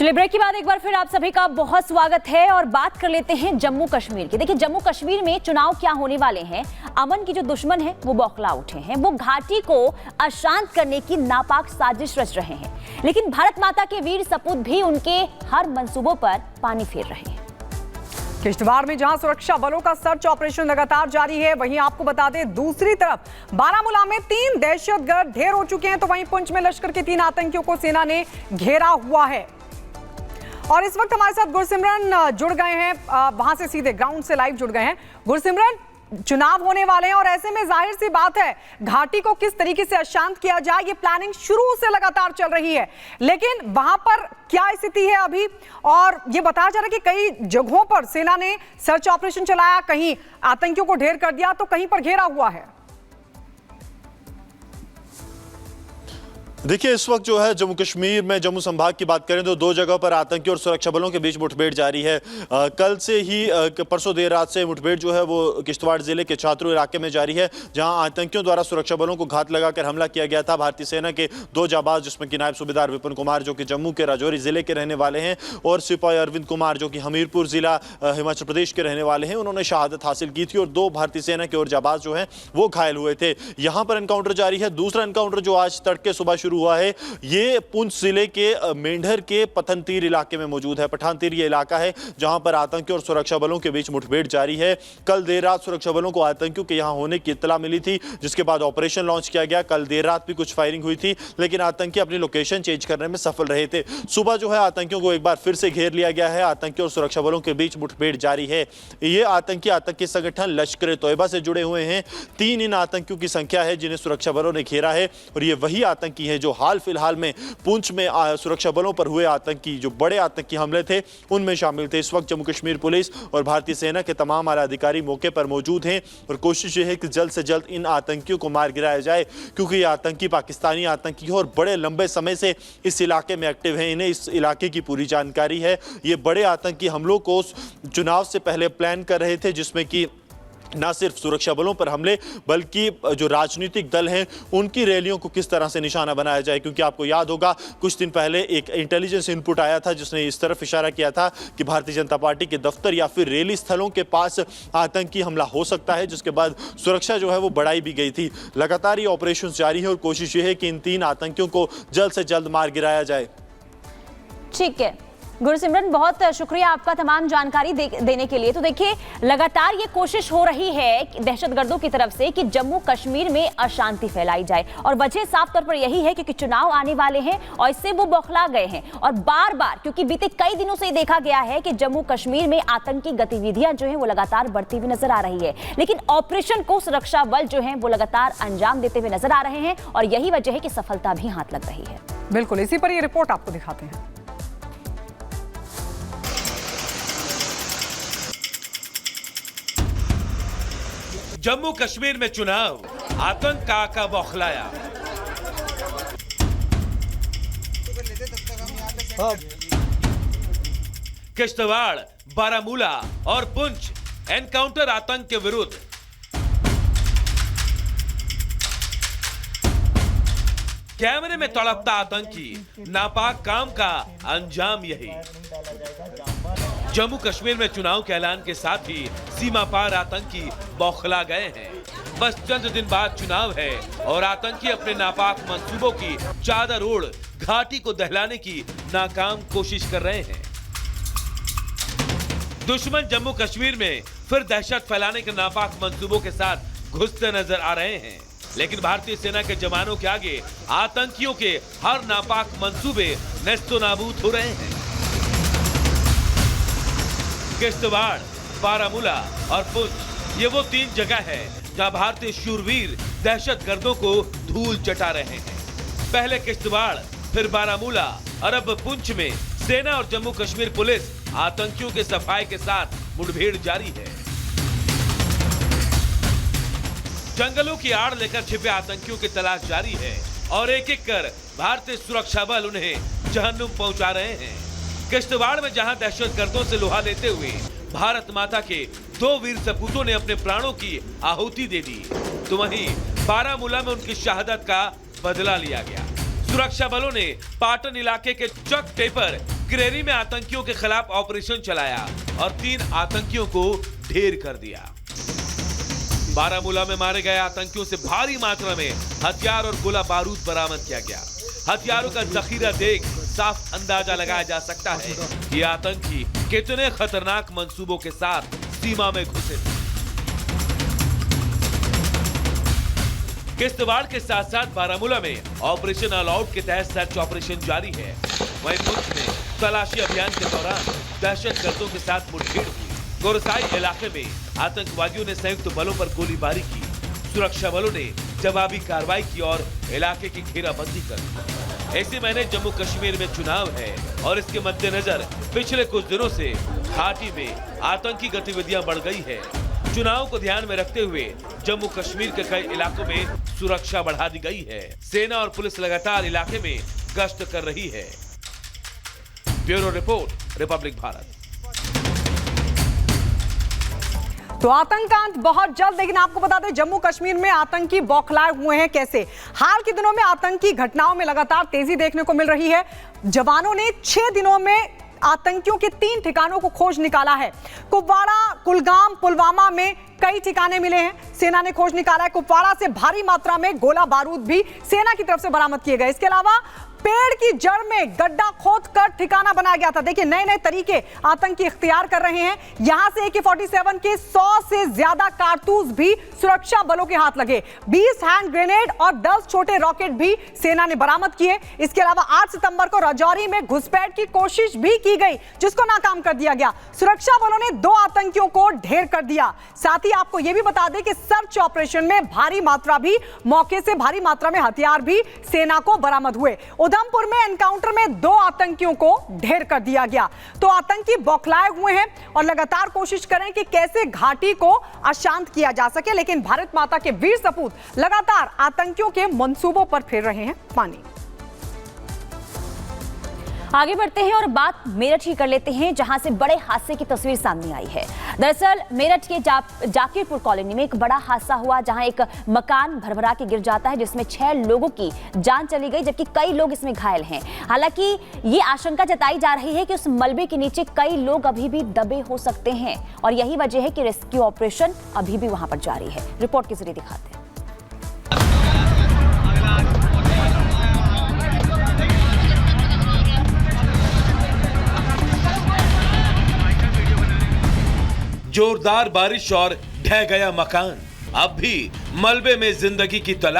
चलिए ब्रेक के बाद एक बार फिर आप सभी का बहुत स्वागत है और बात कर लेते हैं जम्मू कश्मीर की। देखिए जम्मू कश्मीर में चुनाव क्या होने वाले हैं। अमन की जो दुश्मन है वो बौखला उठे हैं, वो घाटी को अशांत करने की नापाक साजिश रच रहे हैं, लेकिन भारत माता के वीर सपूत भी उनके हर मंसूबों पर पानी फेर रहे हैं। किश्तवाड़ में जहां सुरक्षा बलों का सर्च ऑपरेशन लगातार जारी है, वहीं आपको बता दें दूसरी तरफ बारामूला में 3 दहशतगर्द ढेर हो चुके हैं, तो वहीं पुंछ में लश्कर के 3 आतंकियों को सेना ने घेरा हुआ है। और इस वक्त हमारे साथ गुरसिमरन जुड़ गए हैं, वहां से सीधे ग्राउंड से लाइव जुड़ गए हैं। गुरसिमरन, चुनाव होने वाले हैं और ऐसे में जाहिर सी बात है घाटी को किस तरीके से अशांत किया जाए, ये प्लानिंग शुरू से लगातार चल रही है, लेकिन वहां पर क्या स्थिति है अभी? और ये बताया जा रहा है कि कई जगहों पर सेना ने सर्च ऑपरेशन चलाया, कहीं आतंकियों को ढेर कर दिया तो कहीं पर घेरा हुआ है। देखिए इस वक्त जो है जम्मू कश्मीर में जम्मू संभाग की बात करें तो 2 जगहों पर आतंकी और सुरक्षा बलों के बीच मुठभेड़ जारी है। कल से ही परसों देर रात से मुठभेड़ जो है वो किश्तवाड़ जिले के छात्रू इलाके में जारी है, जहां आतंकियों द्वारा सुरक्षा बलों को घात लगाकर हमला किया गया था। भारतीय सेना के 2 जाबाज जिसमें कि नायब सूबेदार विपिन कुमार जो कि जम्मू के राजौरी जिले के रहने वाले हैं और सिपाही अरविंद कुमार जो कि हमीरपुर जिला हिमाचल प्रदेश के रहने वाले हैं, उन्होंने शहादत हासिल की थी और 2 भारतीय सेना के और जाबाज जो हैं वो घायल हुए थे। यहाँ पर एनकाउंटर जारी है। दूसरा एनकाउंटर जो आज तड़के सुबह शुरू हुआ है ये पुंछ जिले के मेंढर के पठानतीर इलाके में मौजूद है। पठानतीर ये इलाका है जहां पर आतंकियों और सुरक्षा बलों के बीच मुठभेड़ जारी है। कल देर रात सुरक्षा बलों को आतंकियों के यहां होने की इत्तला मिली थी, जिसके बाद ऑपरेशन लॉन्च किया गया। कल देर रात भी कुछ फायरिंग हुई थी, लेकिन आतंकी अपनी लोकेशन चेंज करने में सफल रहे थे। सुबह जो है आतंकियों को एक बार फिर से घेर लिया गया है। आतंकी और सुरक्षा बलों के बीच मुठभेड़ जारी है। ये आतंकी संगठन लश्कर तोयबा से जुड़े हुए हैं। 3 इन आतंकियों की संख्या है जिन्हें सुरक्षा बलों ने घेरा है और ये वही आतंकी है जो हाल फिलहाल में पुंछ में सुरक्षा बलों पर हुए आतंकी जो बड़े आतंकी हमले थे उनमें शामिल थे। इस वक्त जम्मू कश्मीर पुलिस और भारतीय सेना के तमाम आला अधिकारी मौके पर मौजूद हैं और कोशिश ये है कि जल्द से जल्द इन आतंकियों को मार गिराया जाए, क्योंकि ये आतंकी पाकिस्तानी आतंकी और बड़े लंबे समय से इस इलाके में एक्टिव हैं। इन्हें इस इलाके की पूरी जानकारी है। ये बड़े आतंकी हमलों को चुनाव से पहले प्लान कर रहे थे, जिसमें कि न सिर्फ सुरक्षा बलों पर हमले बल्कि जो राजनीतिक दल हैं उनकी रैलियों को किस तरह से निशाना बनाया जाए। क्योंकि आपको याद होगा कुछ दिन पहले एक इंटेलिजेंस इनपुट आया था जिसने इस तरफ इशारा किया था कि भारतीय जनता पार्टी के दफ्तर या फिर रैली स्थलों के पास आतंकी हमला हो सकता है, जिसके बाद सुरक्षा जो है वो बढ़ाई भी गई थी। लगातार ये ऑपरेशन जारी है और कोशिश ये है कि इन 3 आतंकियों को जल्द से जल्द मार गिराया जाए। ठीक है गुरसिमरन, बहुत शुक्रिया आपका तमाम जानकारी देने के लिए। तो देखिए लगातार ये कोशिश हो रही है दहशतगर्दों की तरफ से कि जम्मू कश्मीर में अशांति फैलाई जाए, और वजह साफ तौर पर यही है क्योंकि चुनाव आने वाले हैं और इससे वो बौखला गए हैं। और बार बार क्योंकि बीते कई दिनों से देखा गया है कि जम्मू कश्मीर में आतंकी गतिविधियां जो है वो लगातार बढ़ती हुई नजर आ रही है, लेकिन ऑपरेशन को सुरक्षा बल जो है वो लगातार अंजाम देते हुए नजर आ रहे हैं और यही वजह है कि सफलता भी हाथ लग रही है। बिल्कुल, इसी पर ये रिपोर्ट आपको दिखाते हैं। जम्मू कश्मीर में चुनाव, आतंक का आका बौखलाया। किश्तवाड़, बारामूला और पुंछ एनकाउंटर आतंक के विरुद्ध। कैमरे में तड़पता आतंकी, नापाक काम का अंजाम यही। जम्मू कश्मीर में चुनाव के ऐलान के साथ ही सीमा पार आतंकी बौखला गए हैं। बस चंद दिन बाद चुनाव है और आतंकी अपने नापाक मंसूबों की चादर ओढ़ घाटी को दहलाने की नाकाम कोशिश कर रहे हैं। दुश्मन जम्मू कश्मीर में फिर दहशत फैलाने के नापाक मंसूबों के साथ घुसते नजर आ रहे हैं, लेकिन भारतीय सेना के जवानों के आगे आतंकियों के हर नापाक मंसूबे नेस्तो नाबूद हो रहे हैं। किश्तवाड़, बारामूला और पुंछ ये वो 3 जगह है जहां भारतीय शूरवीर दहशतगर्दों को धूल चटा रहे हैं। पहले किश्तवाड़, फिर बारामूला और अब पुंछ में सेना और जम्मू कश्मीर पुलिस आतंकियों के सफाई के साथ मुठभेड़ जारी है। जंगलों की आड़ लेकर छिपे आतंकियों की तलाश जारी है और एक एक कर भारतीय सुरक्षा बल उन्हें जहन्नुम पहुंचा रहे हैं। किश्तवाड़ में जहां दहशतगर्दों से लोहा लेते हुए भारत माता के 2 वीर सपूतों ने अपने प्राणों की आहुति दे दी, तो वहीं बारामूला में उनकी शहादत का बदला लिया गया। सुरक्षा बलों ने पाटन इलाके के चक टेपर किरेरी में आतंकियों के खिलाफ ऑपरेशन चलाया और 3 आतंकियों को ढेर कर दिया। बारामूला में मारे गए आतंकियों से भारी मात्रा में हथियार और गोला बारूद बरामद किया गया। हथियारों का जखीरा देख साफ अंदाजा लगाया जा सकता है कि आतंकी कितने खतरनाक मंसूबों के साथ सीमा में घुसे थे। किश्तवाड़ के साथ साथ बारामूला में ऑपरेशन ऑल आउट के तहत सर्च ऑपरेशन जारी है। वहीं पुंछ में तलाशी अभियान के दौरान दहशतगर्दों के साथ मुठभेड़ हुई। गोरसाई इलाके में आतंकवादियों ने संयुक्त बलों पर गोलीबारी की। सुरक्षा बलों ने जवाबी कार्रवाई की और इलाके की घेराबंदी कर दी। इसी महीने जम्मू कश्मीर में चुनाव है और इसके मद्देनजर पिछले कुछ दिनों से घाटी में आतंकी गतिविधियां बढ़ गई है। चुनाव को ध्यान में रखते हुए जम्मू कश्मीर के कई इलाकों में सुरक्षा बढ़ा दी गई है। सेना और पुलिस लगातार इलाके में गश्त कर रही है। Bureau report, Republic Bharat. तो आतंकांत बहुत जल्द, लेकिन आपको बता दें जम्मू कश्मीर में आतंकी बौखलाए हुए हैं। कैसे? हाल के दिनों में आतंकी घटनाओं में लगातार तेजी देखने को मिल रही है। जवानों ने 6 दिनों में आतंकियों के 3 ठिकानों को खोज निकाला है। कुपवाड़ा, कुलगाम, पुलवामा में कई ठिकाने मिले हैं। सेना ने खोज निकाला है। कुपवाड़ा से भारी मात्रा में गोला बारूद भी सेना की तरफ से बरामद किए गए। इसके अलावा पेड़ की जड़ में गड्ढा खोदकर ठिकाना बनाया गया था। देखिए, नए नए तरीके आतंकी इख्तियार कर रहे हैं। यहां से AK-47 के 100 से ज्यादा कारतूस भी सुरक्षा बलों के हाथ लगे। 20 हैंड ग्रेनेड और 10 छोटे रॉकेट भी सेना ने बरामद किए। इसके अलावा 8 सितंबर को राजौरी में घुसपैठ की कोशिश भी की गई, जिसको नाकाम कर दिया गया। सुरक्षा बलों ने 2 आतंकियों को ढेर कर दिया। साथ ही आपको यह भी बता दें कि सर्च ऑपरेशन में भारी मात्रा में हथियार भी सेना को बरामद हुए। उधमपुर में एनकाउंटर में 2 आतंकियों को ढेर कर दिया गया। तो आतंकी बौखलाए हुए हैं और लगातार कोशिश करें कि कैसे घाटी को अशांत किया जा सके, लेकिन भारत माता के वीर सपूत लगातार आतंकियों के मंसूबों पर फेर रहे हैं पानी। आगे बढ़ते हैं और बात मेरठ की कर लेते हैं, जहां से बड़े हादसे की तस्वीर सामने आई है। दरअसल मेरठ के जाकिरपुर कॉलोनी में एक बड़ा हादसा हुआ, जहां एक मकान भरभरा के गिर जाता है, जिसमें 6 लोगों की जान चली गई, जबकि कई लोग इसमें घायल हैं। हालांकि ये आशंका जताई जा रही है कि उस मलबे के नीचे कई लोग अभी भी दबे हो सकते हैं और यही वजह है कि रेस्क्यू ऑपरेशन अभी भी वहां पर जारी है। रिपोर्ट के जरिए दिखाते हैं। जोरदार बारिश और ढह गया मकान, अब भी मलबे में जिंदगी की तलाश।